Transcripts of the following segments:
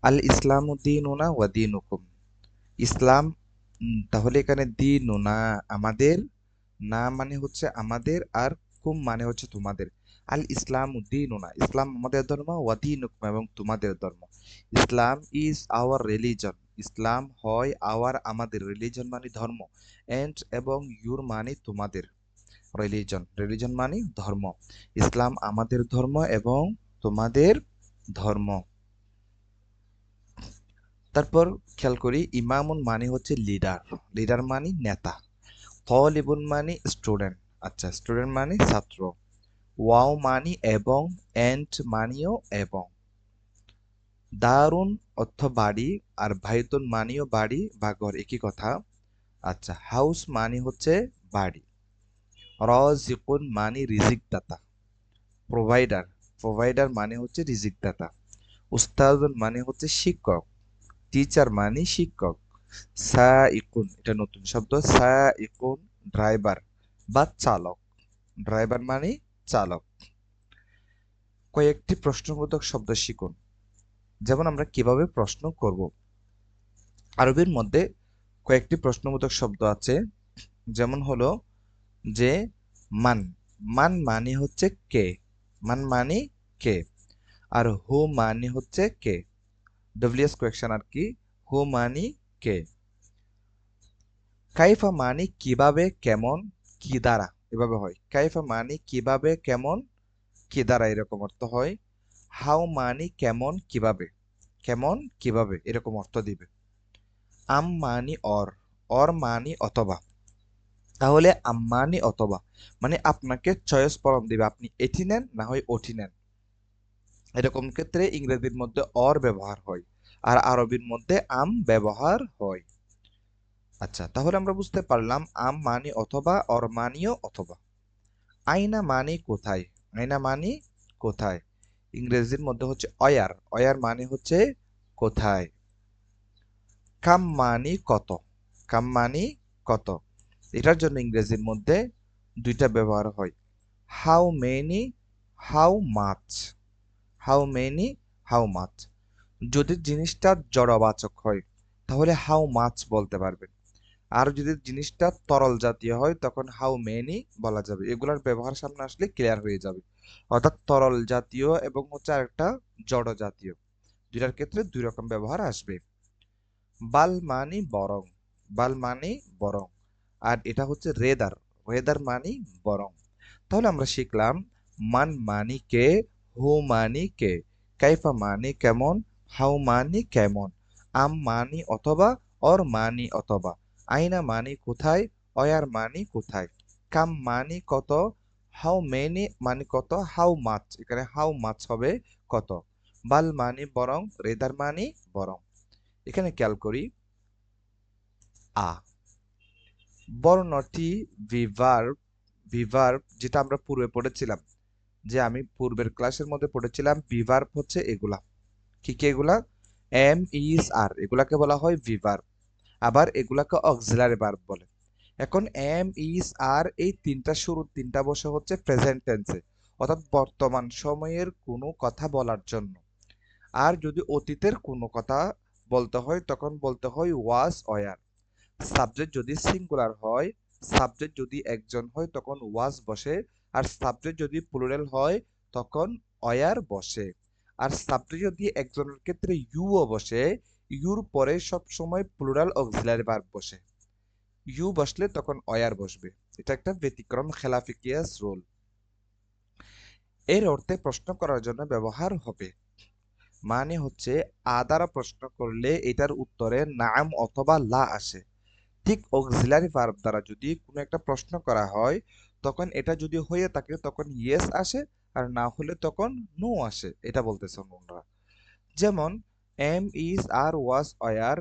আল ইসলামু দীনুনা ওয়া দীনুকুম। ইসলাম, তাহলে এখানে দীনুনা আমাদের, না মানে হচ্ছে আমাদের, আর কুম মানে হচ্ছে তোমাদের। আল ইসলামু দীনুনা, ইসলাম আমাদের ধর্ম, ওয়া দীনুকুম এবং তোমাদের ধর্ম। ইসলাম ইজ আওয়ার রিলিজন, ইসলাম হয় আওয়ার আমাদের, রিলিজন মানে ধর্ম, এন্ড এবং ইউর মানে তোমাদের। রিলিজন, রিলিজন মানে ধর্ম। ইসলাম আমাদের ধর্ম এবং তোমাদের ধর্ম। তারপর খেয়াল করি, ইমামুন মানে হচ্ছে লিডার, লিডার মানে নেতা। তলিবুন মানে স্টুডেন্ট, আচ্ছা স্টুডেন্ট মানে ছাত্র। ওয়াও মানে এবং, এন্ড মানিও এবং। দারুন অর্থ বাড়ি, আর ভাইতুন মানিও বাড়ি বা ঘর, একই কথা। আচ্ছা, হাউস মানে হচ্ছে বাড়ি। রাজিকুন মানে রিজিক দাতা, প্রোভাইডার, প্রোভাইডার মানে হচ্ছে রিজিক দাতা। উস্তাদুন মানে হচ্ছে শিক্ষক, টিচার মানে শিক্ষক। সাইকুন, এটা নতুন শব্দ, সাইকুন ড্রাইভার বা চালক, ড্রাইভার মানে চালক। কয়েকটি প্রশ্নবোধক শব্দ শিখুন, যেমন আমরা কিভাবে প্রশ্ন করব। আরবির মধ্যে কয়েকটি প্রশ্নবোধক শব্দ আছে, যেমন হলো যে মান, মান মানে হচ্ছে কে, মান মানে কে। আর হু মানে হচ্ছে কে, ডব্লিউএস কোয়েকশন আর কি, হু মানে কে। কাইফা মানে কিভাবে, কেমন, কি দ্বারা, এভাবে হয়। কাইফা মানে কিভাবে, কেমন, কি দ্বারা, এরকম অর্থ হয়। হাউ মানে কেমন, কিভাবে, কেমন, কিভাবে, এরকম অর্থ দিবে। আম মানে অর মানে অথবা। তাহলে আম মানে অথবা, মানে আপনাকে চয়েস ফরম দিবে, আপনি এটি নেন না হয় ওটি নেন। এরকম ক্ষেত্রে ইংরেজির মধ্যে অর ব্যবহার হয়, আর আরবির মধ্যে আম ব্যবহার হয়। আচ্ছা, তাহলে আমরা বুঝতে পারলাম আম মানে অথবা, অর মানিও অথবা। আইনা মানে কোথায়, আইনা মানে কোথায়, ইংরেজির মধ্যে হচ্ছে অয়ার, অয়ার মানে হচ্ছে কোথায়। কাম মানে কত, কাম মানে কত, এটার জন্য ইংরেজির মধ্যে দুইটা ব্যবহার হয়। How many, how much, how many, how much. যদি জিনিসটা জড়বাচক হয় তাহলে হাউ মাচ বলতে পারবেন, আর যদি জিনিসটা তরল জাতীয় হয় তখন হাউ মেনি বলা যাবে। এগুলার ব্যবহার সামনে আসলে ক্লিয়ার হয়ে যাবে। অর্থাৎ তরল জাতীয় এবং হচ্ছে আরেকটা জড় জাতীয়, দুইটার ক্ষেত্রে দুই রকম ব্যবহার আসবে। বাল মানে বরং, বাল মানে বরং, আর এটা হচ্ছে রেদার, রেদার মানে বরং। তাহলে আমরা শিখলাম মান মানে কে, হু মানে কে, কাইফা মানে কেমন, হাউ মানে কেমন, আম মানে অথবা, অর মানে অথবা, আইনা মানে কোথায়, অয়ার মানে কোথায়, কাম মানে কত, হাউ মেনি মানে কত, হাউ মাছ, এখানে হাউ মাছ হবে কত, বাল মানে বরং, রেদার মানে বরং। এখানে খেয়াল করি আ বর্ণটি ভিভার্ব, ভিভার্ব যেটা আমরা পূর্বে পড়েছিলাম, যে আমি পূর্বের ক্লাসের মধ্যে পড়েছিলাম ভিভার্ব হচ্ছে এগুলা। কি কি এগুলা? এম ইজ আর, এগুলাকে বলা হয় ভিভার্ব। আবার এগুলাকে অক্সিলারি ভার্ব বলে। এখন এম ইজ আর এই তিনটা শুরু, তিনটা বসে হচ্ছে প্রেজেন্ট টেন্সে, অর্থাৎ বর্তমান সময়ের কোনো কথা বলার জন্য। আর যদি অতীতের কোনো কথা বলতে হয় তখন বলতে হয় ওয়াজ অয়ার। সাবজেক্ট যদি সিঙ্গুলার হয়, সাবজেক্ট যদি একজন হয় তখন ওয়াজ বসে, আর সাবজেক্ট যদি প্লুরাল হয় তখন অয়ার বসে। আর সাবজেক্ট যদি একজনের ক্ষেত্রে ইউও বসে, ইউর পরে সব সময় প্লুরাল অক্সিলারি ভার্ব বসে, ইউ বসলে তখন অয়ার বসবে। এটা একটা ব্যতিক্রম, খেলাফি কিয়াস রুল। এর অর্থে প্রশ্ন করার জন্য ব্যবহার হবে, মানে হচ্ছে দ্বারা প্রশ্ন করলে এটার উত্তরে নাম অথবা লা আসে। ঠিক অক্সিলারি ভার্ব দ্বারা যদি কোনো একটা প্রশ্ন করা হয় তখন এটা যদি হয়ে থাকে তখন ইয়েস আসে, আর না হলে তখন নো আসে, এটা বলতেছে আমরা। যেমন am is are was were,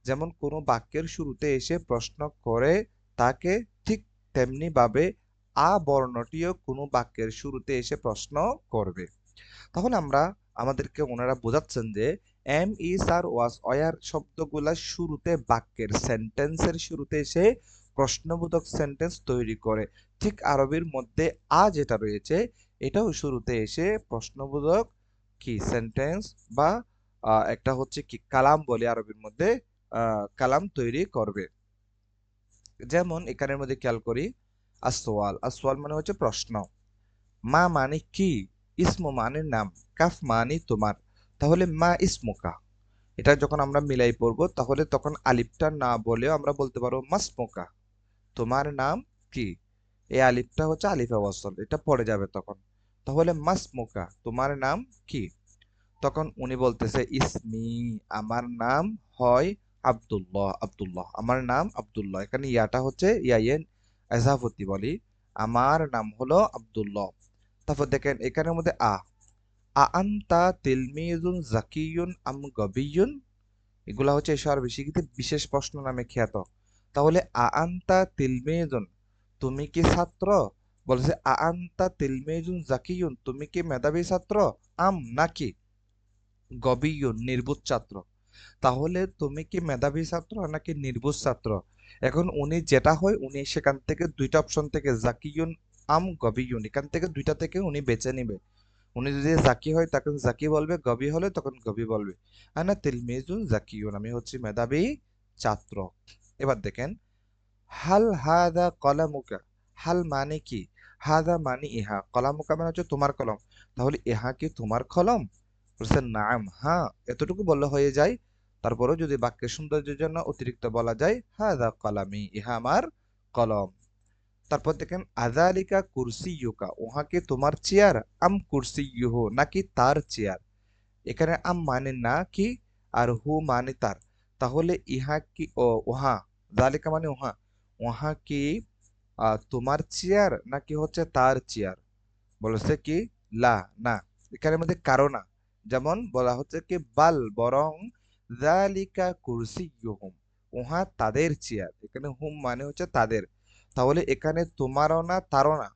যেমন কোনো বাক্যের শুরুতে এসে প্রশ্ন করে তাকে, ঠিক তেমনি ভাবে আ বর্ণটিও কোনো বাক্যের শুরুতে এসে প্রশ্ন করবে। তখন আমরা, আমাদেরকে ওনারা বোঝাচ্ছেন যে am is are was were শব্দগুলা শুরুতে বাক্যের সেন্টেন্সের শুরুতে এসে প্রশ্নবোধক সেন্টেন্স তৈরি করে। ঠিক আরবির মধ্যে যেটা রয়েছে এটাও শুরুতে এসে প্রশ্নবোধক কি সেন্টেন্স বা একটা হচ্ছে কি কালাম বলে আরবির মধ্যে, কালাম তৈরি করবে। যেমন এখানের মধ্যে খেয়াল করি, আসওয়াল, আসওয়াল মানে হচ্ছে প্রশ্ন, মা মানে কি, ইসমু মানে নাম, কাফ মানে তোমার। তাহলে মা ইসমুকা, এটা যখন আমরা মিলাই পড়বো তাহলে তখন আলিফটা না বলেও আমরা বলতে পারবো মাসমুকা, তোমার নাম কি। এই আলিফটা হচ্ছে আলিফে ওয়াসল, এটা পড়ে যাবে তখন। তাহলে মাসমুকা, তোমার নাম কি। তখন উনি বলতেছে ইসমি, আমার নাম হয় আব্দুল্লাহ, আব্দুল্লাহ, আমার নাম আব্দুল্লাহ। এখানে ইয়াটা হচ্ছে ইয়াইন এজাফতি বলি, আমার নাম হলো আব্দুল্লাহ। তারপর দেখেন এখানের মধ্যে আনতা তিলমিজুন জাকিয়ুন আম গবিয়ুন, এগুলা হচ্ছে এসব বেশি কিন্তু বিশেষ প্রশ্ন নামে খ্যাত। তাহলে আনতা তিলমিজুন, তুমি কি ছাত্র, বলেছে আনতা তিলমিজুন জাকিয়ুন, তুমি কি মেধাবী ছাত্র, আম নাকি গবিয়ুন নির্বোধ ছাত্র। তাহলে তুমি কি মেধাবী ছাত্র নাকি নির্বোধ ছাত্র। এখন উনি যেটা হয় উনি সেখান থেকে দুইটা অপশন থেকে জাকিয়ুন আম গবিয়ুন, এখান থেকে দুইটা থেকে উনি বেছে নিবে। উনি যদি জাকি হয় তখন জাকি বলবে, গবি হলে তখন গবি বলবে। আনা তিলমিজুন জাকিয়ুন, আমি হচ্ছি মেধাবী ছাত্র। এবার দেখেন, হাল হাদা কলামুকা, হাল মানে কি, হাদা মানে ইহা, কলামুকা মানে হচ্ছে তোমার কলম। তাহলে ইহা কি তোমার কলম, বলছেন নাম, হ্যাঁ, এতটুকু বললে হয়ে যায়। তারপরেও যদি বাক্যের সৌন্দর্যের জন্য অতিরিক্ত বলা যায়, হাদা কলামি, ইহা আমার কলম। তারপর দেখেন আযালিকা কুরসিয়ুকা, উহা কি তোমার চেয়ার, আম কুরসিয়ুহু, নাকি তার চেয়ার। এখানে আম মানে না কি, আর হু মানে তার। তাহলে ইহা কি, ও উহা, যালিকা মানে উহা, উহা কি তোমার চেয়ার নাকি হচ্ছে তার চেয়ার। বলেছে কি লা, না, এখানের মধ্যে কারো না। যেমন বলা হচ্ছে কি বাল, বরং, যালিকা কুরসিয়ুহুম, উহা তাদের চেয়ার। এখানে হুম মানে হচ্ছে তাদের। তাহলে এখানে তোমারও না তারও না,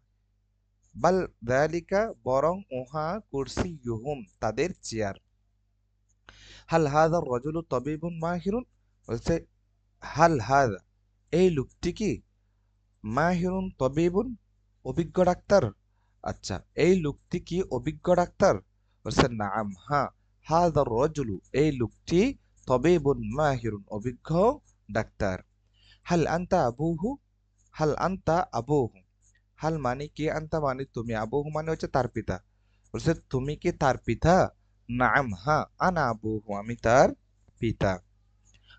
বাল যালিকা, বরং উহা কুরসিয়ুহুম, তাদের চেয়ার। হাল হাযা রাজুলু তাবিবুন মাহিরুন, বলছে হাল হাযা, এই লোকটি কি, মাহিরুন তবিবুন, অভিজ্ঞ ডাক্তার। আচ্ছা, এই লোকটি কি অভিজ্ঞ ডাক্তার, বলছে নাম, হ্যাঁ, হাযা রাজুলু, এই লোকটি তবিবুন মাহিরুন, অভিজ্ঞ ডাক্তার। হাল আনতা আবুহু, হাল আনতা আবুহু, হাল মানে কি, আনতা মানে তুমি, আবুহু মানে হচ্ছে তার পিতা। বলছে তুমি কি তার পিতা, নাম, হ্যাঁ, আনা আবুহু, আমি তার পিতা।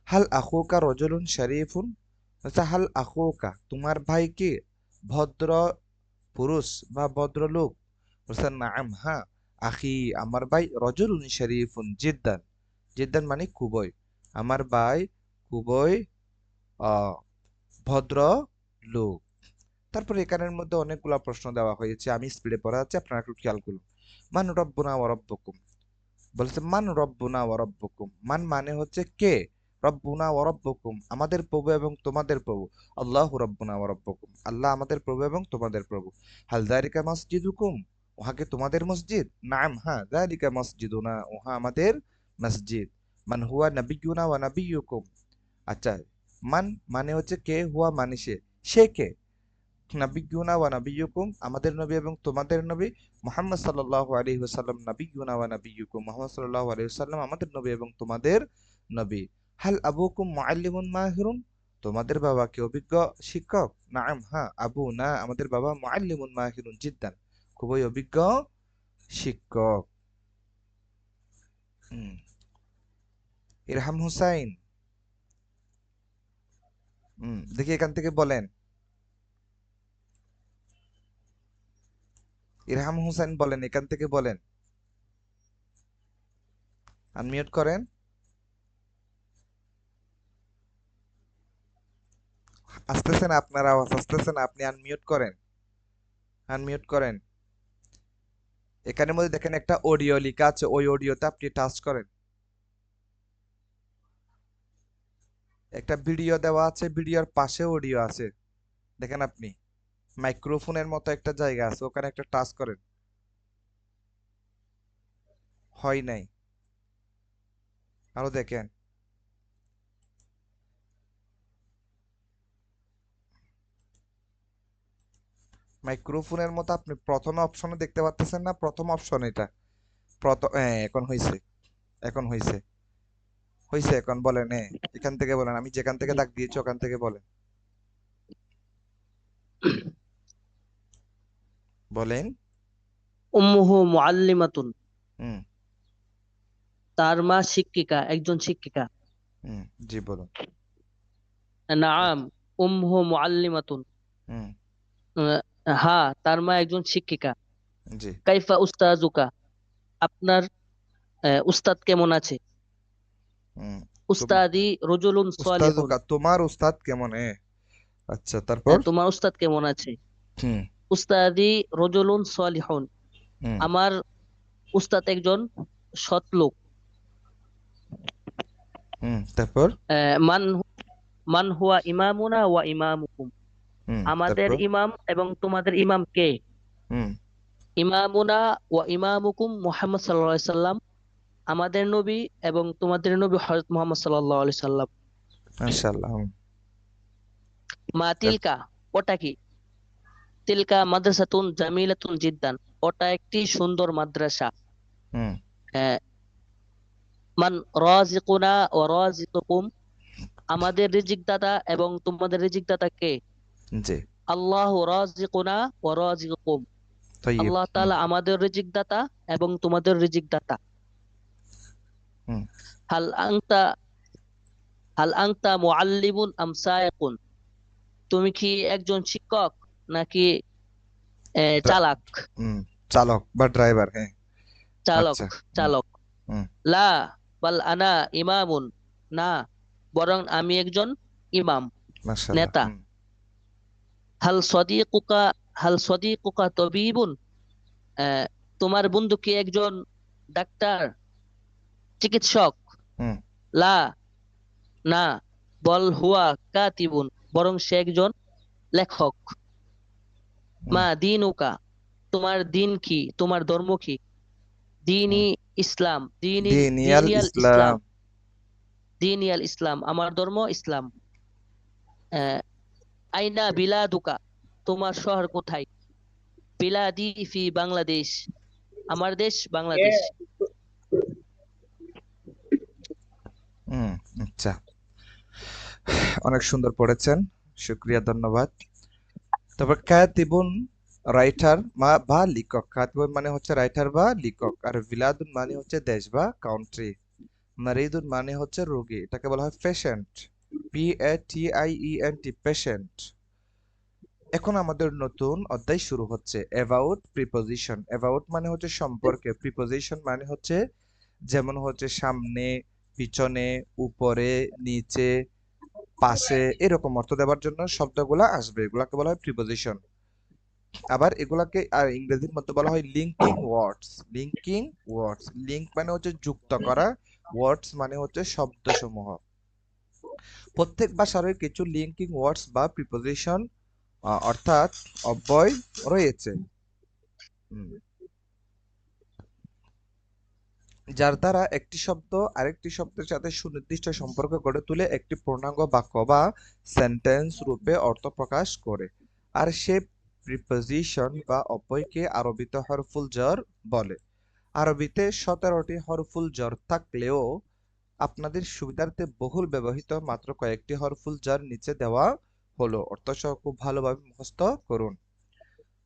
হাল আখুকা রজুলুন শরীফুন, আচ্ছা হাল আখুকা, তোমার ভাই কি ভদ্র পুরুষ বা ভদ্রলোক। বলছে নাম, হ্যাঁ, আখি, আমার ভাই রজুলুন শরীফুন জিদ্দান, জিদ্দান মানে খুবই, আমার ভাই খুবই আহ ভদ্র লোক। তারপর এখানের মধ্যে অনেকগুলা প্রশ্ন দেওয়া হয়েছে, আমি স্পিডে পড়া যাচ্ছে, আপনারা একটু খেয়াল করুন। মান রব্বুনা ওয়া রব্বুকুম, বলেছে মান রব্বুনা ওয়া রব্বুকুম, মান মানে হচ্ছে কে, রব্বুনা ওয়া রব্বুকুম, আমাদের প্রভু এবং তোমাদের প্রভু। আল্লাহু রব্বুনা ওয়া রব্বুকুম, আল্লাহ আমাদের প্রভু এবং তোমাদের প্রভু। হাল যালিকা মসজিদুকুম, উহা কি তোমাদের মসজিদ, নাম, হ্যাঁ, যালিকা মসজিদুনা, উহা আমাদের মসজিদ। মান হুয়া নাবিয়্যুনা ওয়া নাবিয়্যুকুম, আচ্ছা, মান মানে হচ্ছে কে, হুয়া মানে সে, সে কে, নাবিয়্যুনা ওয়া নাবিয়্যুকুম, আমাদের নবী এবং তোমাদের নবী। মুহাম্মদ সাল্লাল্লাহু আলাইহি ওয়াসাল্লাম নাবিয়্যুনা ওয়া নাবিয়্যুকুম, মুহাম্মদ সাল্লাল্লাহু আলাইহি ওয়াসাল্লাম আমাদের নবী এবং তোমাদের নবী। হাল আবুকুম মুআল্লিমুন মাহিরুন, তোমাদের বাবা কি অভিজ্ঞ শিক্ষক, নাম, হ্যাঁ, আবু না, আমাদের বাবা মুআল্লিমুন মাহিরুন জিদ্দান, খুবই অভিজ্ঞ শিক্ষক। হুম, ইরহাম হুসাইন, দেখি এখান থেকে বলেন, ইরহাম হুসাইন বলেন, এখান থেকে বলেন, আনমিউট করেন। আসতেছে না আপনার আওয়াজ, আসতেছে না, আপনি আনমিউট করেন, আনমিউট করেন। এখানের মধ্যে দেখেন একটা অডিও লেখা আছে, ওই অডিওতে আপনি টাচ করেন। একটা ভিডিও দেওয়া আছে, ভিডিওর পাশে অডিও আছে, দেখেন আপনি মাইক্রোফোনের মতো একটা জায়গা আছে, ওখানে একটা টাচ করেন। হয় নাই, আরো দেখেন। মাইক্রোফোনের মতো আপনি প্রথম অপশনে দেখতে পাচ্ছেন না, প্রথম অপশন এটা, প্রথম, হ্যাঁ, এখন হয়েছে। এখন হইছে, হইছে এখন বলেন। এখান থেকে বলেন, আমি যেখান থেকে জি। দাগ দিয়েছি ওখান থেকে বলেন, বলেন। উম্মুহু মুআল্লিমাতুন, হুম। তার মা শিক্ষিকা, একজন শিক্ষিকা। হুম। জি বলুন। নাআম, উম্মুহু মুআল্লিমাতুন। হুম। আহ, হ্যাঁ, তার মা একজন শিক্ষিকা। জি। কাইফা উস্তাজুকা, আপনার উস্তাদ কেমন আছে? হুম। তুম উস্তাদি রজুলুন সালিহুন, উস্তাদুকা, তোমার উস্তাদ কেমন? আচ্ছা, তারপর? তোমার উস্তাদ কেমন আছে? হুম। উস্তাদি রজুলুন সালিহুন, হুম। আমার উস্তাদ একজন সৎ লোক। হুম। তারপর? মান মান হুয়া ইমামুনা ওয়া ইমামুকুম, হুম। আমাদের তারপর? ইমাম এবং তোমাদের ইমাম কে? হুম। ইমামুনা ওয়া ইমামুকুম মুহাম্মদ সাল্লাল্লাহু আলাইহি সাল্লাম, আমাদের নবী এবং তোমাদের নবী হযরত মুহাম্মদ সাল্লাল্লাহু আলাইহি সাল্লাম। মাশাআল্লাহ। হুম। মা তার- তিলকা, ওটা কি? তিলকা মাদ্রাসাতুন জামিলাতুন জিদ্দান, ওটা একটি সুন্দর মাদ্রাসা। হুম। আহ, মান রাজিকুনা ওয়া রাজিকুকুম, আমাদের রিজিক দাতা এবং তোমাদের রিজিক দাতা কে? জি। আল্লাহু রাজিকুনা ওয়া রাজিকুকুম, তাইয়্যিব। আল্লাহ হুম। তাআলা আমাদের রিজিক দাতা এবং তোমাদের রিজিক দাতা। হুম। হাল আনতা হাল আনতা মুআল্লিমুন আম সায়েকুন, তুমি কি একজন শিক্ষক নাকি ড্রা- চালাক? হুম। চালক বা ড্রাইভার, হ্যাঁ। চালক, আচ্ছা। হুম। চালক। হুম। লা বাল আনা ইমামুন, না, বরং আমি একজন ইমাম, মাশাআল্লাহ। নেতা। হুম। হাল সদীকুকা হাল সদীকুকা তবিবুন, আহ, তোমার বন্ধু কি একজন ডাক্তার, চিকিৎসক? হুম। লা, না, বল হুয়া কাতিবুন, বরং সে একজন লেখক। হুম। মা দিনুকা, তোমার দিন কি, তোমার ধর্ম কি? দিনই হুম। ইসলাম, দিনিয়াল দিনিয়াল ইসলাম, ইসলাম। দিনিয়াল ইসলাম, আমার ধর্ম ইসলাম। আহ, আইনা বিলাদুকা, তোমার শহর কোথায়? বিলাদি ফি বাংলাদেশ, আমার দেশ বাংলাদেশ। হুম। আচ্ছা, অনেক সুন্দর পড়েছেন, শুক্রিয়া, ধন্যবাদ। তারপর কাতিবুন, রাইটার বা লিখক। কাতিবুন মানে হচ্ছে রাইটার বা লিখক, আর বিলাদুন মানে হচ্ছে দেশ বা কান্ট্রি। মারিদুন মানে হচ্ছে রোগী, এটাকে বলা হয় পেশেন্ট। PATIENT, patient. এখন আমাদের নতুন অধ্যায় শুরু হচ্ছে, অ্যাবাউট প্রিপোজিশন। অ্যাবাউট মানে হচ্ছে সম্পর্কে, প্রিপোজিশন মানে হচ্ছে যেমন হচ্ছে সামনে, পিছনে, উপরে, নিচে, পাশে, এরকম অর্থ দেওয়ার জন্য শব্দগুলা আসবে, এগুলাকে বলা হয় প্রিপোজিশন। আবার এগুলাকে আর ইংরেজির মধ্যে বলা হয় লিঙ্কিং ওয়ার্ডস। লিঙ্কিং ওয়ার্ডস, লিঙ্ক মানে হচ্ছে যুক্ত করা, ওয়ার্ডস মানে হচ্ছে শব্দসমূহ। প্রত্যেক ভাষারই কিছু লিঙ্কিং ওয়ার্ডস বা প্রিপোজিশন অর্থাৎ অব্যয় রয়েছে। হুম। যার দ্বারা একটি শব্দ আরেকটি শব্দের সাথে সুনির্দিষ্ট সম্পর্ক গড়ে তুলে একটি পূর্ণাঙ্গ বাক্য বা সেন্টেন্স রূপে অর্থ প্রকাশ করে। আর সে প্রিপোজিশন বা অব্যয়কে আরবিতে হরফুল জ্বর বলে। আরবিতে 17টি হরফুল জ্বর থাকলেও আপনাদের সুবিধার্থে বহুল ব্যবহৃত মাত্র কয়েকটি হরফুল জ্বর নিচে দেওয়া হলো, অর্থ সহ খুব ভালোভাবে মুখস্থ করুন।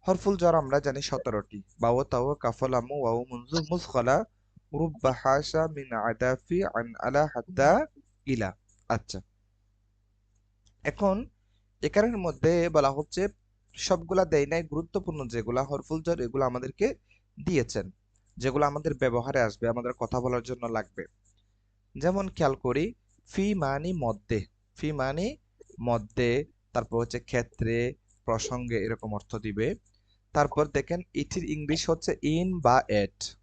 হরফুল জ্বর আমরা জানি 17টি: বাও, তাও, কাফ, লাম, ওয়াও, মুনজু, মুজখলা, রুব্বা, হাসা, মিন, আদাফি, আন, আলা, হাত্তা, ইলা। আচ্ছা, এখন এখানের মধ্যে বলা হচ্ছে সবগুলা দেয় নাই, গুরুত্বপূর্ণ যেগুলা হরফুল জ্বর এগুলো আমাদেরকে দিয়েছেন, যেগুলো আমাদের ব্যবহারে আসবে, আমাদের কথা বলার জন্য লাগবে। যেমন খেয়াল করি, ফি মানি মধ্যে, ফি মানি মধ্যে, তারপর হচ্ছে ক্ষেত্রে, প্রসঙ্গে, এরকম অর্থ দিবে। তারপর দেখেন এটির ইংলিশ হচ্ছে ইন বা এট।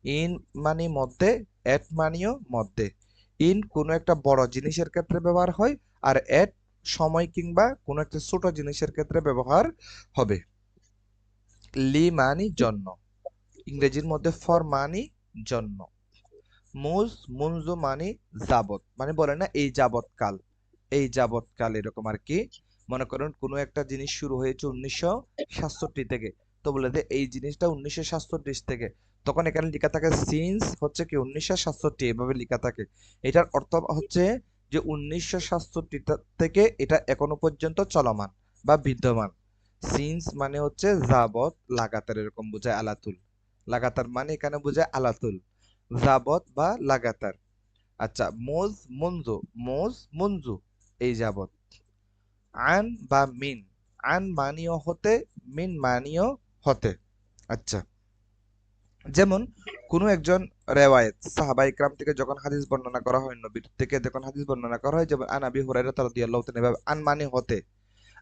ইন মানে মধ্যে, এট মানেও মধ্যে। ইন কোনো একটা বড় জিনিসের ক্ষেত্রে ব্যবহার হয়, আর এট সময় কিংবা কোনো একটা ছোট জিনিসের ক্ষেত্রে ব্যবহার হবে। লি মানি জন্য, ইংরেজির মধ্যে ফর মানি জন্য। মুজ, মুনজু মানে যাবত, মানে বলে না এই যাবৎকাল, এই যাবৎকাল, এরকম আর কি। মনে করেন কোনো একটা জিনিস শুরু হয়েছে 1967 থেকে, তো বলে দে এই জিনিসটা 1967 থেকে, তখন এখানে লেখা থাকে সিন্স হচ্ছে কি 1967 এভাবে লেখা থাকে। এটার অর্থ হচ্ছে যে 1967 থেকে এটা এখনো পর্যন্ত চলমান বা বিদ্যমান। সিন্স মানে হচ্ছে যাবত, লাগাতার এরকম বোঝায় আলাতুল। লাগাতার মানে এখানে বোঝায় আলাতুল, যাবত বা লাগাতার। আচ্ছা, মোজ মঞ্জু, মোজ মঞ্জু, এই যাবত। আন বা মিন, আন মানিও হতে, মিন মানিও হতে। আচ্ছা, যেমন কোনো একজন রেওয়ায়েত সাহাবা ইকরাম থেকে যখন হাদিস বর্ণনা করা হয়, নবীর থেকে যখন হাদিস বর্ণনা করা হয়, যেমন আন আবি হুরায়রা রাদিয়াল্লাহু তাআলা এভাবে আন মানে হতে।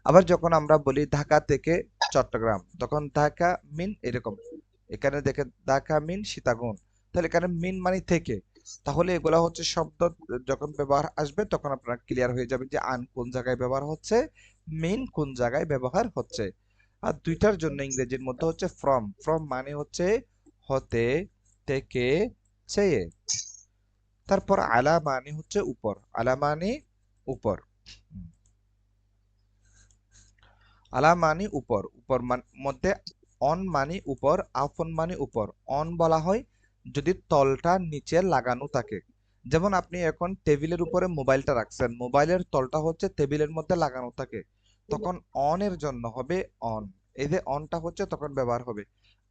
আবার যখন আমরা বলি ঢাকা থেকে চট্টগ্রাম, তখন ঢাকা মিন এরকম। এখানে দেখে ঢাকা মিন সীতাকুণ্ড, তাহলে এখানে মিন মানে থেকে। তাহলে এগুলা হচ্ছে শব্দ যখন ব্যবহার আসবে তখন আপনারা ক্লিয়ার হয়ে যাবে যে আন কোন জায়গায় ব্যবহার হচ্ছে, মিন কোন জায়গায় ব্যবহার হচ্ছে। আর দুইটার জন্য ইংরেজির মধ্যে হচ্ছে ফ্রম। ফ্রম মানে হচ্ছে হতে, থেকে, চেয়ে। তারপর আলা মানে হচ্ছে উপর, আলা মানে উপর। হুম। আলা মানে উপর, উপর মধ্যে অন মানে উপর, আফন মানে উপর। অন বলা হয় যদি তলটা নিচে লাগানো থাকে। যেমন আপনি এখন টেবিলের উপরে মোবাইলটা রাখছেন, মোবাইলের তলটা হচ্ছে টেবিলের মধ্যে লাগানো থাকে, তখন অনের জন্য হবে অন। এই যে অনটা হচ্ছে তখন ব্যবহার হবে।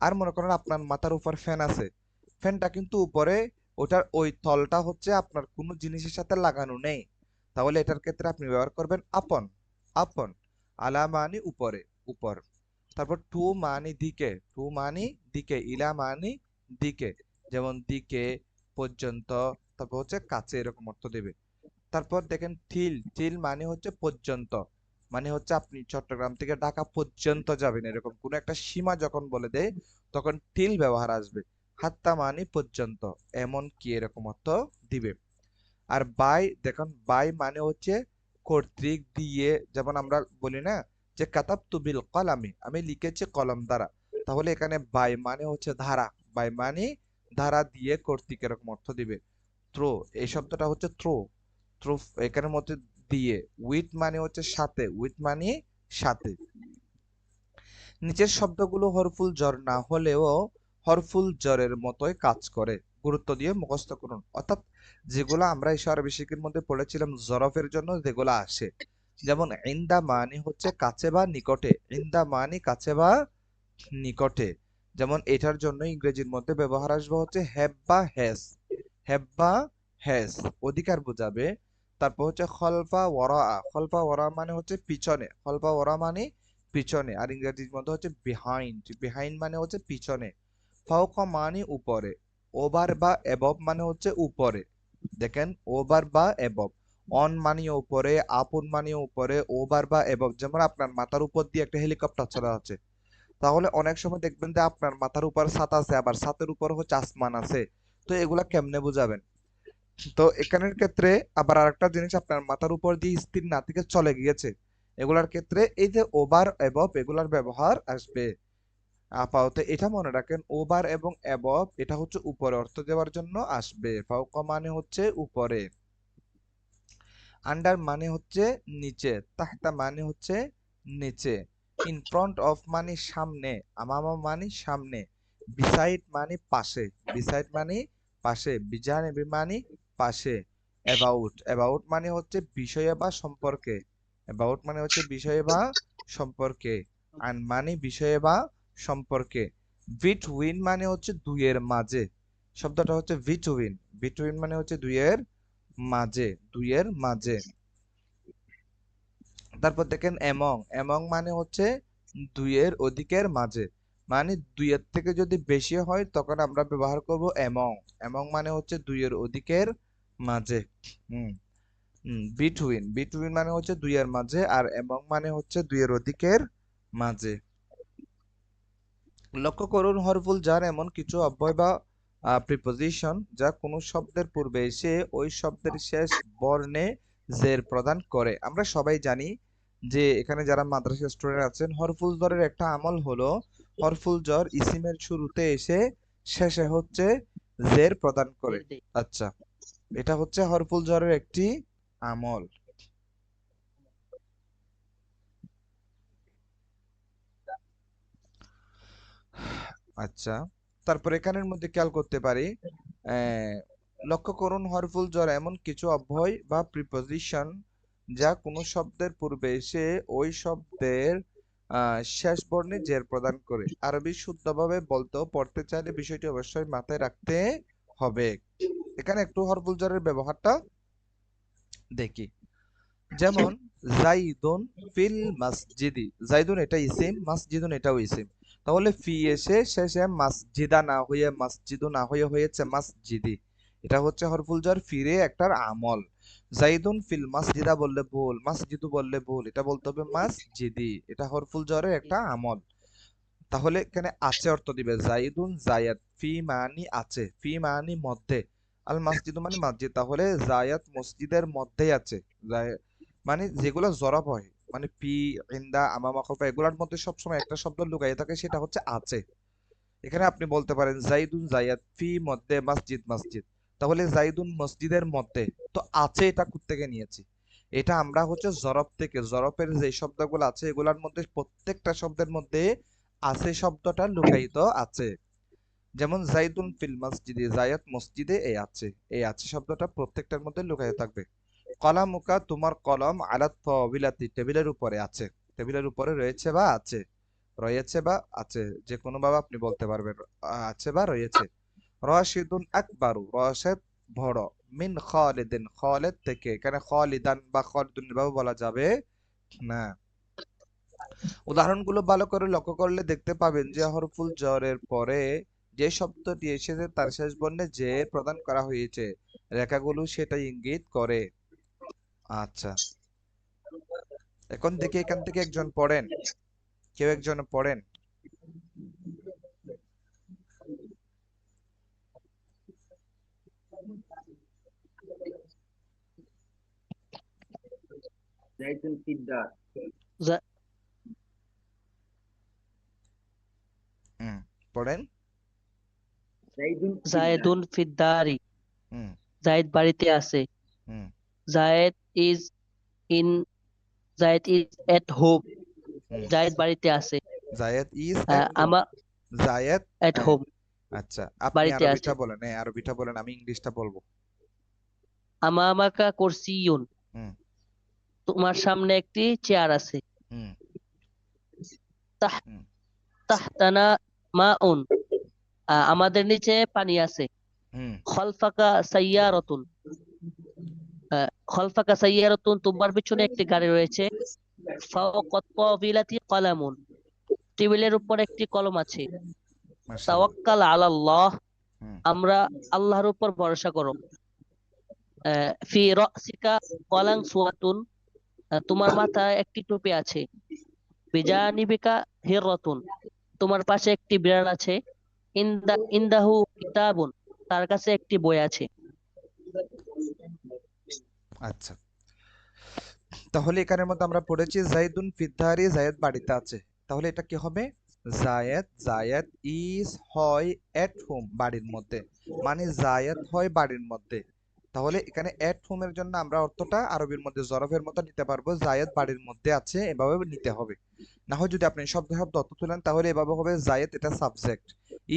আর মনে করেন আপনার মাথার উপর ফ্যান আছে, ফ্যানটা কিন্তু উপরে, ওটার ওই তলটা হচ্ছে আপনার কোনো জিনিসের সাথে লাগানো নেই, তাহলে এটার ক্ষেত্রে আপনি ব্যবহার করবেন আপন। আপন। আলা মানে উপরে, উপর। তারপর টু মানে দিকে, টু মানে দিকে, ইলা মানে দিকে। যেমন দিকে, পর্যন্ত, তারপর হচ্ছে কাছে, এরকম অর্থ দেবে। তারপর দেখেন ঠিল, ঠিল মানে হচ্ছে পর্যন্ত, মানে হচ্ছে আপনি চট্টগ্রাম থেকে ঢাকা পর্যন্ত যাবেন, এরকম কোন একটা সীমা যখন বলে দেয় তখন ঠিল ব্যবহার আসবে। হাত্তা মানে পর্যন্ত, এমন কি, এরকম অর্থ দিবে। আর বাই, দেখুন বাই মানে হচ্ছে কর্তৃক, দিয়ে। যেমন আমরা বলি না যে কাতাবতু বিল কলামি, আমি লিখেছি কলম দ্বারা, তাহলে এখানে বাই মানে হচ্ছে ধারা, বাই মানে ধারা, দিয়ে কর্তৃক, এরকম অর্থ দিবে। থ্রো, এই শব্দটা হচ্ছে থ্রো, থ্রো এখানের মধ্যে দিয়ে। উইথ মানে হচ্ছে সাথে, উইথ মানে সাথে। নিচের শব্দগুলো হরফুল জ্বর না হলেও হরফুল জ্বরের মতোই কাজ করে, গুরুত্ব দিয়ে মুখস্থ করুন। অর্থাৎ যেগুলো আমরা এই আরবি শিখের মধ্যে পড়েছিলাম জরফের জন্য যেগুলো আসে, যেমন ইন্দা মানে হচ্ছে কাছে বা নিকটে, ইন্দা মানে কাছে বা নিকটে। যেমন এটার জন্য ইংরেজির মধ্যে ব্যবহার আসবে হচ্ছে হ্যাভ বা হ্যাজ, হ্যাভ বা হ্যাজ, অধিকার বোঝাবে। তারপর হচ্ছে খলফা ওয়ারা, খলফা ওয়ারা মানে হচ্ছে পিছনে, খলফা ওয়ারা মানে পিছনে। আর ইংরেজির মধ্যে হচ্ছে বিহাইন্ড, বিহাইন্ড মানে হচ্ছে পিছনে। ফাওকা মানে উপরে, ওভার বা এবভ মানে হচ্ছে উপরে। দেখেন ওভার বা এবভ, অন মানে উপরে, আপন মানে উপরে, ওভার বা এবভ। যেমন আপনার মাথার উপর দিয়ে একটা হেলিকপ্টার চলে যাচ্ছে, তাহলে অনেক সময় দেখবেন যে আপনার মাথার উপর ছাদ আছে, আবার ছাদের উপর হচ্ছে আসমান আছে, তো এগুলা কেমনে বুঝাবেন? তো এখানের ক্ষেত্রে আবার আরেকটা জিনিস, আপনার মাথার উপর দিয়ে স্থির না থেকে চলে গিয়েছে, এগুলার ক্ষেত্রে এই যে ওভার এবভ এগুলার ব্যবহার আসবে। আপাতত এটা মনে রাখেন, ওভার এবং এবভ এটা হচ্ছে উপরে অর্থ দেওয়ার জন্য আসবে। ফাওকা মানে হচ্ছে উপরে, আন্ডার মানে হচ্ছে নিচে, তাহতা মানে হচ্ছে নিচে, ইন ফ্রন্ট অফ মানে সামনে, আমামা মানে সামনে, বিসাইড মানে পাশে, বিসাইড মানে পাশে, বিজানিবি মানে পাশে, অ্যাবাউট, অ্যাবাউট মানে হচ্ছে বিষয়ে বা সম্পর্কে, অ্যাবাউট মানে হচ্ছে বিষয়ে বা সম্পর্কে, আন মানে বিষয়ে বা সম্পর্কে, বিটুইন মানে হচ্ছে দুইয়ের মাঝে, শব্দটা হচ্ছে বিটুইন, বিটুইন মানে হচ্ছে দুইয়ের মাঝে, দুইয়ের মাঝে। তারপর দেখেন এমং, এমং মানে হচ্ছে দুইয়ের অধিকের মাঝে, মানে দুইয়ের থেকে যদি বেশি হয় তখন আমরা ব্যবহার করব এমং। এমং মানে হচ্ছে দুইয়ের অধিকের মাঝে। হুম। বিটুইন, বিটুইন মানে হচ্ছে দুইয়ের মাঝে, আর এমং মানে হচ্ছে দুইয়ের অধিকের মাঝে। লক্ষ্য করুন হরফুল জার এমন কিছু অব্যয় বা প্রিপোজিশন যা কোনো শব্দের পূর্বে এসে ওই শব্দের শেষ বর্ণে জের প্রদান করে। আমরা সবাই জানি যে এখানে যারা মাদ্রাসা স্টুডেন্ট আছেন, হরফুল জরের একটা আমল হলো হরফুল জর ইসিমের শুরুতে এসে শেষে হচ্ছে জের প্রদান করে। জের দেয়। আচ্ছা, এটা হচ্ছে হরফুল জরের একটি আমল। আচ্ছা, তারপর এখানের মধ্যে খেয়াল করতে পারি, লক্ষ্য করুন হরফুল জ্বর এমন কিছু অব্যয় বা প্রিপজিশন যা কোনো শব্দের পূর্বে এসে ওই শব্দের শেষ বর্ণে জের প্রদান করে। আরবি শুদ্ধভাবে বলতে ও পড়তে চাইলে বিষয়টি অবশ্যই মাথায় রাখতে হবে। এখানে একটু হরফুল জ্বরের ব্যবহারটা দেখি। যেমন জাইদুন ফিল মাসজিদি, জাইদুন এটা ইসিম, মাসজিদুন এটাও ইসিম। তাহলে ফি এসে শেষে মাসজিদা না হয়ে মাসজিদু না হয়ে হয়েছে মাসজিদি। এটা হচ্ছে হরফুল জ্বর ফিরে একটার আমল। জাইদুন ফিল মাসজিদা বললে ভুল, মাসজিদু বললে ভুল, এটা বলতে হবে মাসজিদি। এটা হরফুল জ্বরের একটা আমল। তাহলে এখানে আছে অর্থ দিবে জাইদুন জায়াত, ফি মানি আছে, ফি মানি মধ্যে, আল মসজিদ মানে মসজিদ, তাহলে জায়াত মসজিদের মধ্যেই আছে। মানে যেগুলো জরব হয়, মানে ফি ইনদা আমামা খালফা এগুলোর মধ্যে সবসময় একটা শব্দ লুকাই থাকে, সেটা হচ্ছে আছে। এখানে আপনি বলতে পারেন জাইদুন জায়াত ফি মধ্যে মসজিদ মসজিদ, তাহলে জাইদুন মসজিদের মধ্যে। তো আছে এটা কোত্থেকে নিয়েছি? এটা আমরা হচ্ছে জরব থেকে, জরবের যে শব্দগুলো আছে এগুলোর মধ্যে প্রত্যেকটা শব্দের মধ্যে আছে শব্দটা লুকায়িত আছে। যেমন জাইদুন ফিল মসজিদে, জায়াত মসজিদে এই আছে, এই আছে শব্দটা প্রত্যেকটার মধ্যে লুকায়িত থাকবে। কলামুকা তোমার কলম আলাত তবিলাতি টেবিলের উপরে আছে, টেবিলের উপরে রয়েছে বা আছে, রয়েছে বা আছে, যে কোনো ভাবে আপনি বলতে পারবেন আছে বা রয়েছে। রশিদুন আকবারু, রশেদ বড়, মিন খালিদিন খালিদ থেকে, এখানে খালিদান বা খালিদুন ভাবে বলা যাবে না। উদাহরণগুলো ভালো করে লক্ষ্য করলে দেখতে পাবেন যে হরফুল জ্বরের পরে যে শব্দটি এসেছে তার শেষ বর্ণে যে প্রদান করা হয়েছে, রেখাগুলো সেটা ইঙ্গিত করে। আচ্ছা, এখন দেখি এখান থেকে একজন পড়েন, কেউ একজন পড়েন। زيت في الدار জা- হুম, পড়েন। زيد في الدار জায়েদুন ফিদ্দারি, হুম জায়েদ বাড়িতে আছে। Hmm Zayed is in, Zayed is at home, হুম জায়েদ বাড়িতে আছে। জায়েদ ইজ এট হোম, আমার জায়েদ, এট হ্যাঁ। হোম, আচ্ছা, আপনি বাড়িতে আছে। আরবিটা বলেন, হ্যাঁ আরবিটা বলেন, আমি ইংলিশটা বলবো। আমামাকা কুরসিয়ুন, হুম তোমার সামনে একটি চেয়ার আছে। হুম তাহ হুম তাহতানা মাউন, আমাদের নিচে পানি আছে। হুম খলফাকা সাইয়ারাতুন, খলফাকা সাইয়ারাতুন, তোমার পিছনে একটি গাড়ি রয়েছে। ফাওকাত তাবিলাতি কলামুন, টেবিলের উপর একটি কলম আছে। মাশাআল্লাহ। তাওয়াক্কাল আলাল্লাহ, হুম আমরা আল্লাহর উপর ভরসা করো। ফি রাসিকা কলাং সুয়াতুন, তোমার মাথায় একটি টুপি আছে। বিজানিবিকা হিররাতুন, তোমার পাশে একটি বিড়াল আছে। ইন্দাহু কিতাবুন, তার কাছে একটি বই আছে। আচ্ছা, তাহলে এখানের মধ্যে আমরা পড়েছি জাইদুন ফিদ্দারি, জায়েদ বাড়িতে আছে। তাহলে এটা কি হবে? জায়েদ, জায়েদ ইজ হয় এট হোম বাড়ির মধ্যে, মানে জায়েদ হয় বাড়ির মধ্যে। তাহলে এখানে এট হোমের জন্য আমরা অর্থটা আরবির মধ্যে জরফের মতো নিতে পারবো, জায়েদ বাড়ির মধ্যে আছে, এভাবে নিতে হবে। না হয় যদি আপনি শব্দ শব্দ অর্থ তুলেন তাহলে এভাবে হবে জায়েদ এটা সাবজেক্ট,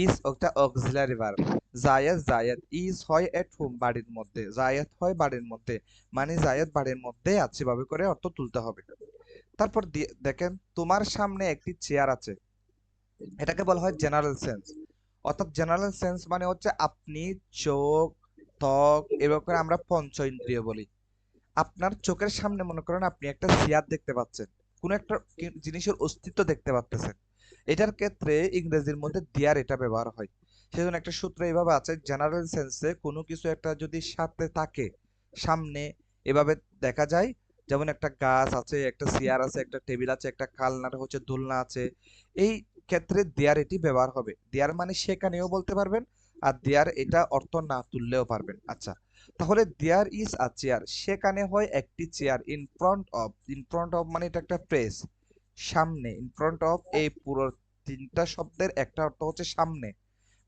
ইজ একটা auxiliary verb. Zayed, Zayed is হয় এট হোম বাড়ির মধ্যে, জায়েদ হয় বাড়ির মধ্যে, মানে জায়েদ বাড়ির মধ্যে আছে, ভাবে করে অর্থ তুলতে হবে। তারপর দেখেন তোমার সামনে একটি চেয়ার আছে, এটাকে বলা হয় জেনারেল সেন্স। অর্থাৎ জেনারেল সেন্স মানে হচ্ছে আপনি চোখ, ত্বক, এভাবে করে আমরা পঞ্চ ইন্দ্রিয় বলি। আপনার চোখের সামনে মনে করেন আপনি একটা চেয়ার দেখতে পাচ্ছেন, কোন একটা জিনিসের অস্তিত্ব দেখতে পাচ্ছেন। এটার ক্ষেত্রে ইংরেজির মধ্যে দেয়ার এটা ব্যবহার হয়। সেজন্য একটা সূত্র এইভাবে আছে, জেনারেল সেন্সে কোনো কিছু একটা যদি সাথে থাকে, সামনে এভাবে দেখা যায়, যেমন একটা গাছ আছে, একটা চেয়ার আছে, একটা টেবিল আছে, একটা কালনার হচ্ছে দোলনা আছে, এই ক্ষেত্রে দেয়ার এটি ব্যবহার হবে। দেয়ার মানে সেখানেও বলতে পারবেন, আর দেয়ার এটা অর্থ না তুললেও পারবেন। আচ্ছা, তাহলে দেয়ার ইজ আ চেয়ার, সেখানে হয় একটি chair. In front of, in front of মানে এটা একটা প্রেস, সামনে। ইন ফ্রন্ট অফ এই পুরো তিনটা শব্দের একটা অর্থ হচ্ছে সামনে,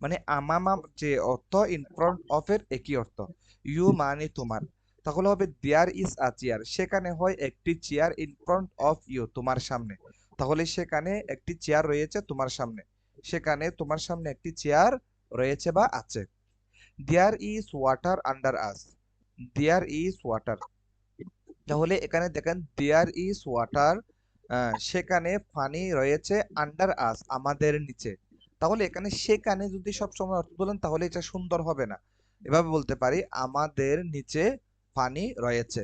মানে আমামা যে অর্থ ইন ফ্রন্ট অফ এর একই অর্থ। ইউ মানে তোমার, তাহলে হবে দেয়ার ইজ আ চেয়ার, সেখানে হয় একটি chair. In front of you তোমার সামনে, তাহলে সেখানে একটি চেয়ার রয়েছে তোমার সামনে, সেখানে তোমার সামনে একটি চেয়ার রয়েছে বা আছে। There is water under us, there is water. তাহলে এখানে দেখেন দেয়ার ইজ ওয়াটার, সেখানে পানি রয়েছে, আন্ডার আস আমাদের নিচে। তাহলে এখানে সেখানে যদি সব সময় অর্থ বলেন তাহলে এটা সুন্দর হবে না। এভাবে বলতে পারি আমাদের নিচে পানি রয়েছে।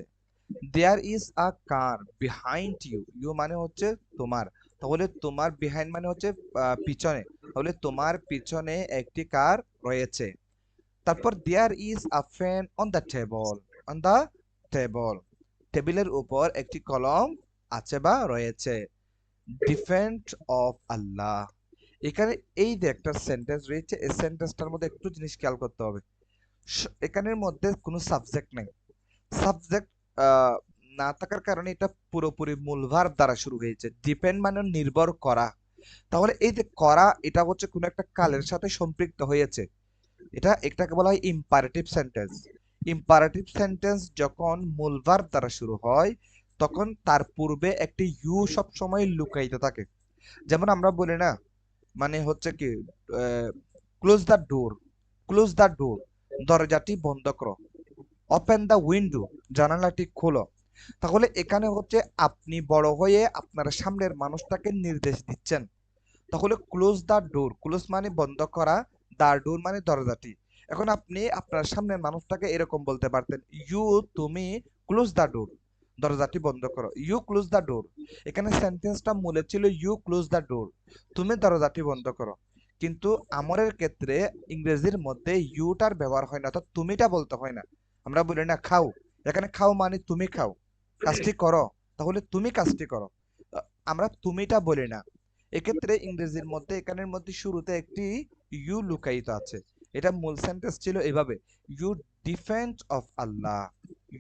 There is a car behind you, you মানে হচ্ছে তোমার, তাহলে তোমার বিহাইন্ড মানে হচ্ছে পিছনে, তাহলে তোমার পিছনে একটি কার রয়েছে। তারপর there is a fan on the table, on the table, টেবিলের উপর একটি কলম আছে বা রয়েছে। ডিফেন্ড অফ আল্লাহ, এখানে এই যে একটা সেন্টেন্স রয়েছে, এই সেন্টেন্সটার মধ্যে একটু জিনিস খেয়াল করতে হবে। এখানের মধ্যে কোনো সাবজেক্ট নেই। সাবজেক্ট না থাকার কারণে এটা পুরোপুরি মূল ভার্ব দ্বারা শুরু হয়েছে। ডিপেন্ড মানে নির্ভর করা, তাহলে এই যে করা এটা হচ্ছে কোনো একটা কালের সাথে সম্পৃক্ত হয়েছে। এটাকে বলা হয় ইম্পারেটিভ সেন্টেন্স। ইম্পারেটিভ সেন্টেন্স যখন মূল ভার্ব দ্বারা শুরু হয় তখন তার পূর্বে একটি ইউ সব সময় লুকায়িত থাকে। যেমন আমরা বলি না, মানে হচ্ছে কি, close the door, close the door, দরজাটি বন্ধ করো। ওপেন দ্য উইন্ডো, জানালাটি খোলো। তাহলে এখানে হচ্ছে আপনি বড় হয়ে আপনার সামনের মানুষটাকে নির্দেশ দিচ্ছেন। তাহলে ক্লোজ দ্য ডোর, ক্লোজ মানে বন্ধ করা, দ্য ডোর মানে দরজাটি। এখন আপনি আপনার সামনের মানুষটাকে এরকম বলতে পারতেন, ইউ তুমি ক্লোজ দ্য ডোর, দরজাটি বন্ধ করো, ইউ ক্লোজ দ্য ডোর। এখানে সেন্টেন্সটা মূলে ছিল ইউ ক্লোজ দ্য ডোর, তুমি দরজাটি বন্ধ করো। কিন্তু আমরের ক্ষেত্রে ইংরেজির মধ্যে ইউটার ব্যবহার হয় না, অর্থাৎ তুমিটা বলতে হয় না। আমরা বলি না খাও, এখানে খাও মানে তুমি খাও, কাজটি করো, তাহলে তুমি কাজটি করো। আমরা তুমিটা বলি না। এক্ষেত্রে ইংরেজির মধ্যে এখানের মধ্যে শুরুতে একটি ইউ লুকায়িত আছে। এটা মূল সেন্টেন্স ছিল এভাবে, you defend of Allah,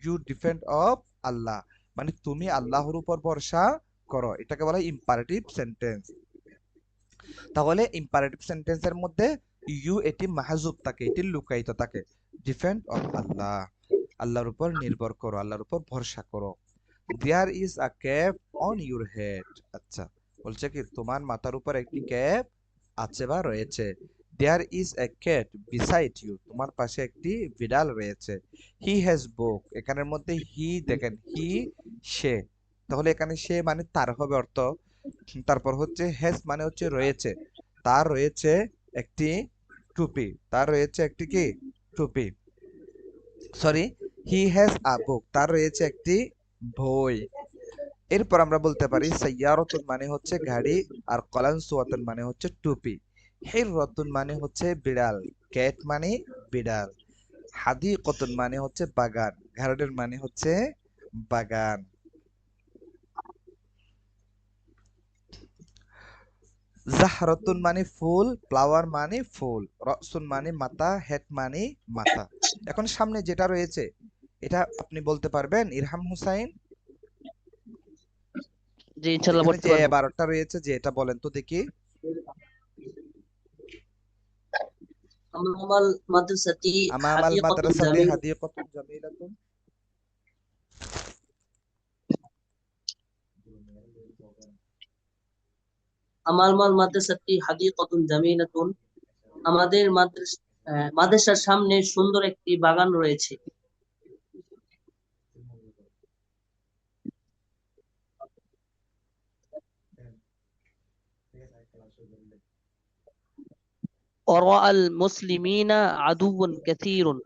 you defend of Allah, মানে তুমি আল্লাহর উপর ভরসা করো, এটাকে বলা হয় ইম্পারেটিভ সেন্টেন্স। তাহলে ইম্পারেটিভ সেন্টেন্সের মধ্যে ইউ এটি মাহজুব থাকে, এটি লুকায়িত থাকে। ডিফেন্ড অফ আল্লাহ, আল্লাহর উপর নির্ভর করো, আল্লাহর উপর ভরসা করো। There is a cap on your head, আচ্ছা বলছে কি তোমার মাথার উপর একটি ক্যাপ আছে বা রয়েছে। There is a cat beside you, তোমার পাশে একটি বিড়াল রয়েছে। হি হ্যাজ বুক, এখানের মধ্যে হি দেখেন, হি সে, তাহলে এখানে সে মানে তার হবে অর্থ। তারপর হচ্ছে হ্যাজ মানে হচ্ছে রয়েছে, তার রয়েছে একটি টুপি, তার রয়েছে একটি কি টুপি, সরি, হি হ্যাজ আ বুক, তার রয়েছে একটি বই। এরপর আমরা বলতে পারি সাইয়ারাতুন মানে হচ্ছে গাড়ি, আর কলানসুয়াতুন মানে হচ্ছে টুপি। হিররাতুন মানে হচ্ছে বিড়াল, ক্যাট মানে বিড়াল। হাদিকাতুন মানে হচ্ছে বাগান, গার্ডেন মানে হচ্ছে বাগান। জাহরাতুন মানে ফুল, ফ্লাওয়ার মানে ফুল। রসুন মানে মাথা, হেড মানে মাথা। এখন সামনে যেটা রয়েছে এটা আপনি বলতে পারবেন ইরহাম হুসাইন? জি ইনশাল্লাহ এখানে পড়তে যে পারবো। 12টা রয়েছে যে এটা বলেন তো দেখি। আমাল মাদ্রাসাতি আমামাল হাদিকাতুন মাদ্রাসাতে জামিল। হাদিকাতুন জামিলাতুন। আমাল মাদ্রাসাতি হাদিকাতুন জামিলাতুন, আমাদের মাদ্রাসার সামনে সুন্দর একটি বাগান রয়েছে। ওয়ারাআল মুসলিমিনা আদুওয়ান কাসীরুন,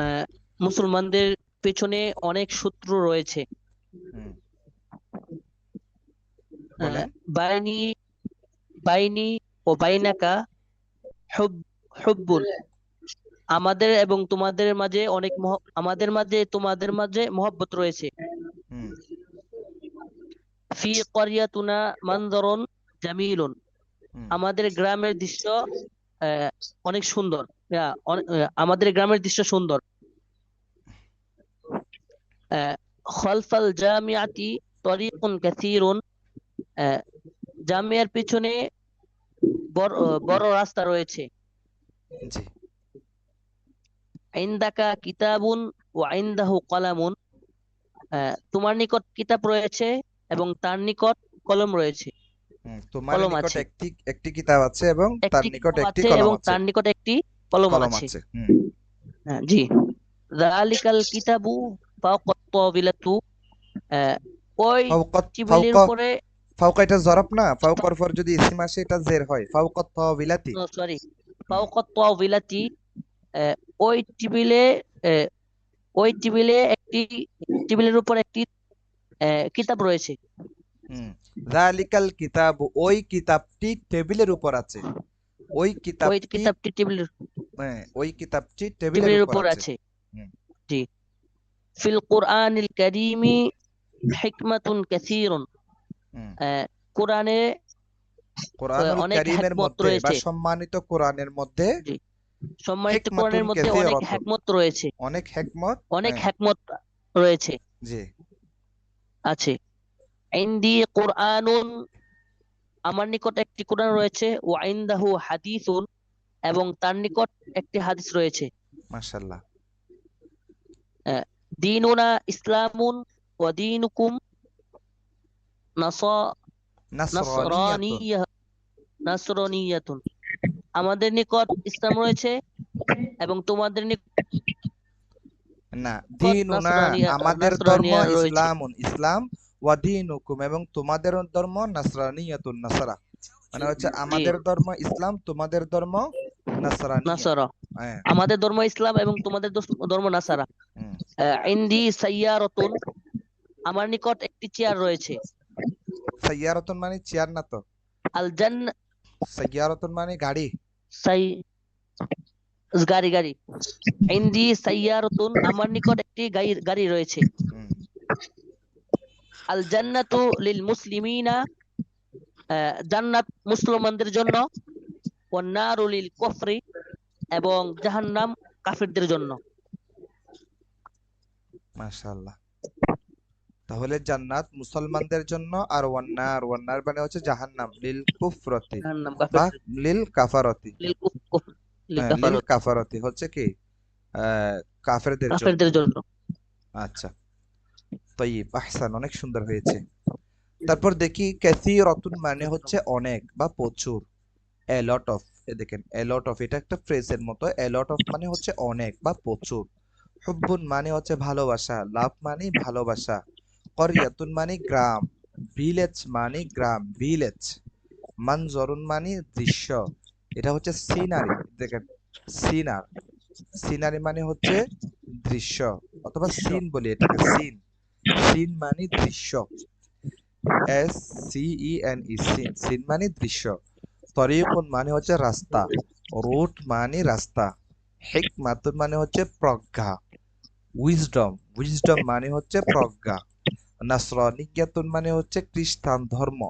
আহ, মুসলমানদের পেছনে অনেক শত্রু রয়েছে। হুম, আহ, বলেন। বাইনি বাইনি ও বাইনাকা হুব হুব্বুন, আমাদের এবং তোমাদের মাঝে আমাদের মাঝে তোমাদের মাঝে মহব্বত রয়েছে। হুম, ফি ক্বরিয়াতুনা মানজারুন জামিলুন, হুম, আমাদের গ্রামের দৃশ্য আহ, অনেক সুন্দর। আমাদের গ্রামের দৃশ্য সুন্দর। আহ, খলফাল জামিয়াতি তরিকুন কাসীরুন, আহ, জামিয়ার পিছনে বড় বড় রাস্তা রয়েছে। জি, ইনদাকা কিতাবুন ওয়া ইনদাহু কলামুন, তোমার নিকট কিতাব রয়েছে এবং তার নিকট কলম রয়েছে। তোমার কলম নিকট আছে, একটি একটি কিতাব আছে এবং তার একটি নিকট কিতাব একটি আছে কলম এবং আছে। তার নিকট একটি কলম কলম আছে। আছে। হ্যাঁ, জি। যালিকাল কিতাবু ফাওকাত তাবিলাতু, ওই ফাওকাত টেবিলের ফাওকা উপরে, ফাওকা এটা জরব না, ফাওকার পর যদি ইসিম আসে এটা জের হয়, ফাওকাত তাবিলাতি। সরি, হুম ফাওকাত তাবিলাতি, আহ, ওই টেবিলে, আহ, ওই টেবিলের উপর একটি কিতাব রয়েছে। হুম যালিকাল কিতাব, ওই কিতাবটি টেবিলের উপর আছে। ওই ওই কিতাবটি, কিতাবটি টেবিলের ওই কিতাবটি টেবিলের টেবিলের উপর উপর আছে। আছে। হুম জি। ফিল কুরআনিল কারীমি হিকমাতুন কাসীরুন, হুম কোরআনে কোরআনুল অনেক কারীমের হিকমত মধ্যে বা রয়েছে। সম্মানিত কোরআনের মধ্যে জি, সম্মানিত হিকমাতুন কোরআনের মধ্যে অনেক কাসীরাতুন, হিকমত রয়েছে, অনেক হিকমত। অনেক হ্যাঁ, হিকমত রয়েছে, জি। আছে। ইনদি কুরআনুন, আমার নিকট একটি কোরআন রয়েছে, ওয়া ইনদাহু হাদিসুন, এবং তার নিকট একটি হাদিস রয়েছে। মাশাআল্লাহ। আহ, দীনুনা ইসলামুন ওয়া দীনুকুম নাসা নাসরানিয়াতুন। নাসরানিয়া নাসরানিয়াতুন, আমাদের নিকট ইসলাম রয়েছে এবং তোমাদের না, নিকট দীনুনা আমাদের ধর্ম নাসরানিয়া রয়েছে। ইসলামুন ইসলাম, ওয়া দীনুকুম এবং তোমাদের ধর্ম নাসরানিয়াতুন নাসারা, মানে হচ্ছে জি, আমাদের ধর্ম ইসলাম, তোমাদের ধর্ম নাসরানিয়া। নাসারা, হ্যাঁ। আমাদের ধর্ম ইসলাম এবং তোমাদের ধর্ম নাসারা। হুম ইনদি সাইয়ারাতুন, আমার নিকট একটি চেয়ার রয়েছে। সাইয়ারাতুন মানে চেয়ার না তো, আল জান সাইয়ারাতুন মানে গাড়ি। সাই গাড়ি, গাড়ি। ইনদি সাইয়ারাতুন, আমার নিকট একটি গাড়ি রয়েছে। হুম আল জান্নাতু লিল মুসলিমিনা, জান্নাত মুসলমানদের জন্য। ওয়ান নারু লিল কুফরি, এবং জাহান্নাম কাফিরদের জন্য। মাশাআল্লাহ। তাহলে জান্নাত মুসলমানদের জন্য, আর ওয়ান্নার, ওয়ান্নার মানে হচ্ছে জাহান্নাম, লিল কুফরতি জাহান্নাম বা কাফিরদের, লিল কাফারতি। লিল কুফর, লিল হ্যাঁ, লিল কাফারত, কাফারতি হচ্ছে কি কাফেরদের জন্য। কাফিরদের জন্য। আচ্ছা, তাইয়িব, আহসান, অনেক সুন্দর হয়েছে। তারপর দেখি কাসীরাতুন মানে হচ্ছে অনেক বা প্রচুর, এ লট অফ। এ দেখেন, এ লট অফ এটা একটা ফ্রেজের মতো, এ লট অফ মানে হচ্ছে অনেক বা প্রচুর। হুব্বুন মানে হচ্ছে ভালোবাসা, লাভ মানে ভালোবাসা। করিয়াতুন মানে গ্রাম, ভিলেজ মানে গ্রাম, ভিলেজ। মানজরুন মানে দৃশ্য, এটা হচ্ছে সিনারি। দেখেন, সিনার, সিনারি মানে হচ্ছে দৃশ্য, অথবা দৃশ্য। সিন বলি এটাকে, সিন। সিন মানে দৃশ্য, S C E N E, scene, scene মানে দৃশ্য। তরিকুন মানে হচ্ছে রাস্তা, রুট মানে রাস্তা। হিকমাতুন মানে হচ্ছে প্রজ্ঞা, উইজডম, উইজডম মানে হচ্ছে প্রজ্ঞা। নাসরানিয়াতুন মানে হচ্ছে খ্রিস্টান ধর্ম,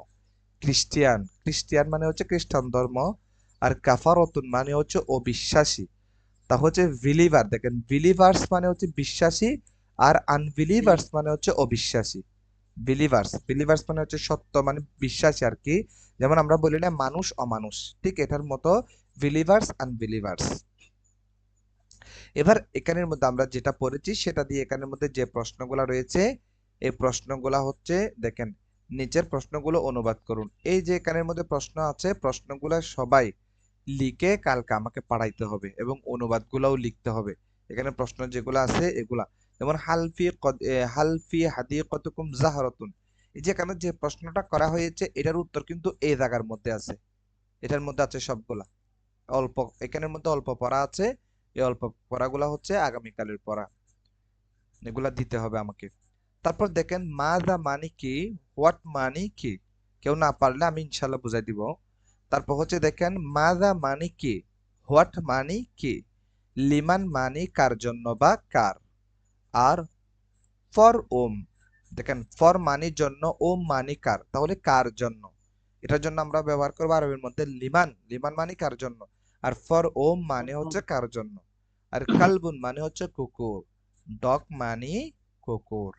খ্রিস্টিয়ান, খ্রিস্টিয়ান মানে হচ্ছে খ্রিস্টান ধর্ম। আর কাফারতুন মানে হচ্ছে অবিশ্বাসী। তা হচ্ছে বিলিভার, দেখেন বিলিভার্স মানে হচ্ছে বিশ্বাসী, আর আনবিলিভার্স মানে হচ্ছে অবিশ্বাসী। বিলিভার্স, বিলিভার্স মানে হচ্ছে সত্য মানে বিশ্বাসী আর কি, যেমন আমরা বলি না মানুষ অমানুষ, ঠিক এটার মতো বিলিভার্স আনবিলিভার্স। এবার এখানের মধ্যে আমরা যেটা পড়েছি সেটা দিয়ে এখানের মধ্যে যে প্রশ্নগুলো রয়েছে, এই প্রশ্নগুলা হচ্ছে, দেখেন নিচের প্রশ্নগুলো অনুবাদ করুন। এই যে এখানের মধ্যে প্রশ্ন আছে, প্রশ্নগুলা সবাই লিখে কালকে আমাকে পাঠাইতে হবে এবং অনুবাদগুলোও লিখতে হবে। এখানে প্রশ্ন যেগুলো আছে এগুলা, যেমন হালফি হাদিকাতুকুম জাহরাতুন, এই যে এখানে যে প্রশ্নটা করা হয়েছে এটার উত্তর কিন্তু এই জায়গার মধ্যে আছে, এটার মধ্যে আছে সবগুলা। অল্প, এখানের মধ্যে অল্প পড়া আছে, এই অল্প পড়াগুলা হচ্ছে আগামীকালের পড়া, এগুলা দিতে হবে আমাকে। তারপর দেখেন মাযা মানে কি, হোয়াট মানে কি, কেউ না পারলে আমি ইনশাল্লাহ বুঝাই দিব। তারপর হচ্ছে দেখেন মাযা মানে কি, হোয়াট মানে কি, লিমান মানে কার জন্য বা কার, আর ফর ওম, দেখেন ফর মানে জন্য, ওম মানে কার, তাহলে কার জন্য, এটার জন্য আমরা ব্যবহার করবো আরবির মধ্যে লিমান, লিমান মানে কার জন্য। আর ফর ওম মানে হচ্ছে কার জন্য। আর কালবুন মানে হচ্ছে কুকুর, ডগ মানে কুকুর।